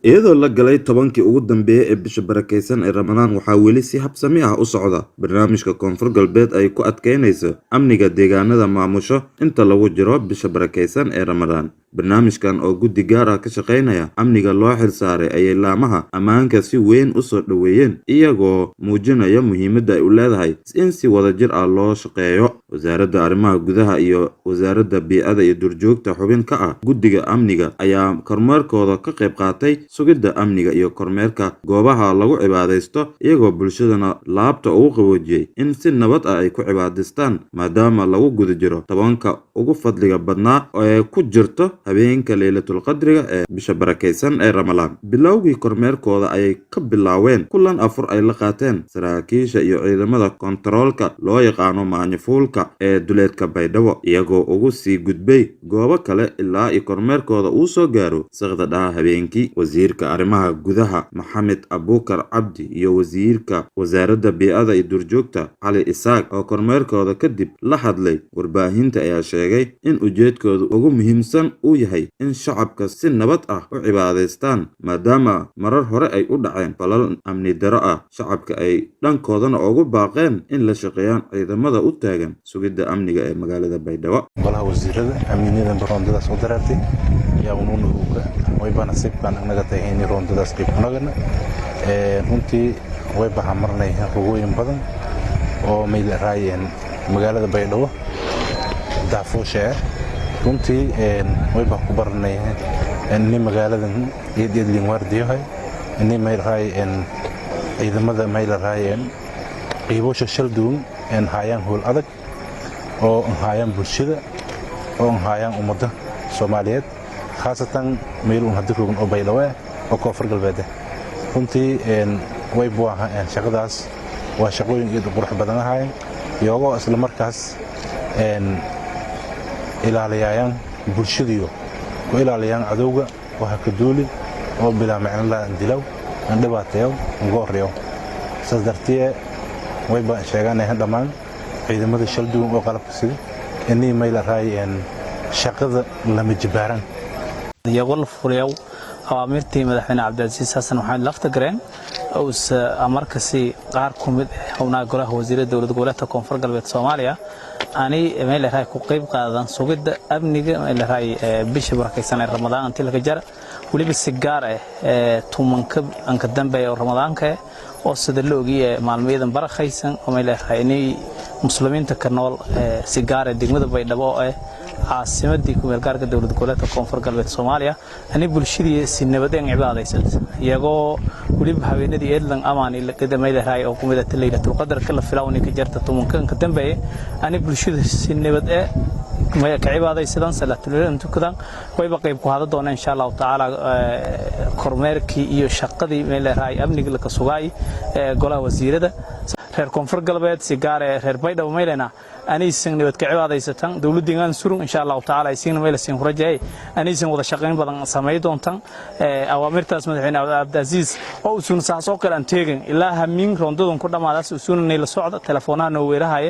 iyadoo la galay tobankii ugu dambeeyay ee bisha barakeysan ee Ramadaan waxaa weli si habsami ah u socda barnaamijka Koonfur Galbeed ay ku adkeynayso amniga deegaanada maamusho inta lagu jiro bisha barakeysan ee Ramadaan. barnaamijkan oo guddi gaar ah ka shaqeynaya amniga loo xilsaaray ayay laamaha ammaanka si weyn u soo dhaweeyeen iyagoo muujinaya muhiimadda ay u leedahay in si wadajir ah loo shaqeeyo. wasaaradda arrimaha gudaha iyo wasaaradda bii'ada iyo duurjoogta xubin ka ah guddiga amniga ayaa kormeerkooda ka qayb qaatay sugidda amniga iyo kormeerka goobaha lagu cibaadaysto iyagoo bulshadana laabta ugu qaboojiyay in si nabad ah ay ku cibaadaystaan maadaama lagu guda jiro tobanka ugu fadliga badnaa ee ku jirto habeenka Laylatul Qadriga ee bisha barakeysan ee Ramadaan. bilowgii kormeerkooda ayay ka bilaaween kulan afur ay la qaateen saraakiisha iyo ciidamada kontaroolka loo yaqaano maanyafuulka ee duleedka Baydhabo iyagoo ugu sii gudbay goobo kale ilaa ay kormeerkooda uu soo gaaro saqda habeenkii. wasiirka arrimaha gudaha Maxamed Abuukar Cabdi iyo wasiirka wasaaradda bii'ada iyo duurjoogta Cali Isaaq oo kormeerkooda kadib la hadlay warbaahinta ayaa sheegay in ujeedkoodu ugu muhiimsan uu yahay in shacabka si nabad ah u cibaadaystaan maadaama marar hore ay u dhaceen falal amni daro ah. shacabka ay dhankoodana ugu baaqeen in la shaqeeyaan ciidamada u taagan sugidda amniga ee magaalada Baydhabo. golaha wasiirada amniga barnaamijyada soo daraartay yaa unuuna way banasib baan anaga tahay in roondadaas qayb nagana runtii way bahamarnay rugooyin badan oo meel raayeen magaalada Baydhabo daafoosha runtii way baa ku barnay in magaaladan eedlin waardiyahay in meel raayeen ciidamada meel raayeen qiibosha shalduun in hayaan hool adag oo hayaan bulshada oo hayaan ummadda Soomaaliyeed khaasatan meel uu hadda rogan oo Baydhabo oo Koonfur Galbeed runtii way buuxaan shaqadaas waa shaqooyin aad u qurux badan ahayn iyagoo isla markaas ilaaliyaan bulshadiyo ku ilaaliyaan cadawga waxa ka duuli oo bilaa macna la dilaw dhibaateeyo gooriyo sadartiye way baa sheeganay dhamaan ciidamada shalduun oo qalabka sida inay meel raayeen shaqada lama jibaaran iyagoo la fuliyo awaamirtii madaxweyne Cabdilcasiis Xasan Maxamed Laftagreen oo amarkaasi qaar kumid ah golaha wasiirada dawladda gobolka Koonfur Galbeed Soomaaliya ani meel raay ku qayb qaadan sugidda amniga meel raay bisha barakeysan ee Ramadaan intii laga jaro waliba si gaar ah tumanka anka dambeeyo Ramadaanka oo sida loo ogiyay maalmadan barakeysan oo meel raay inay muslimiinta ka nool si gaar ah degmada Baydhabo ee caasimadii ku meel gaarka dawladda gobolka Koonfur Galbeed Soomaaliya ani bulshadii si nabad ah cibaadaysan iyagoo waliba haweenadii eedlan amaan ila qadamay raay oo kumida Laylatul Qadriga la filawnay ka jarta tumanka ka dambeeyay ani bulshada si nabad ah ma ka cibaadaysan salaatul tukadaan way qayb ku hada doona insha Allah taala kormeerkii iyo shaqadii meel raay amniga la ka sugay golaha wasiirada reer Koonfur Galbeed si gaar ah reer Baydhabo meelena anaysan nabad ka cibaadaysan dawladdeegan surun insha Allah taala aysan meel siin rajay anaysan wada shaqeyn badan sameey doontan awaamirtaas madaxweyne Cabdilcasiis oo usun saasoo kale aan teegin ilaa hamin roondadan ku dhamaadaas usunay la socda telefoonana weerahay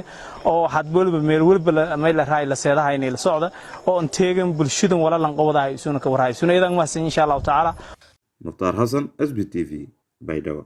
oo had walba meel walba meel raay la seedahay inay la socda oo aan teegin bulshada wala lan qowdahay usun ka warahay sunayadan ma insha Allah taala Muxtaar Xasan SBTV Baydhabo.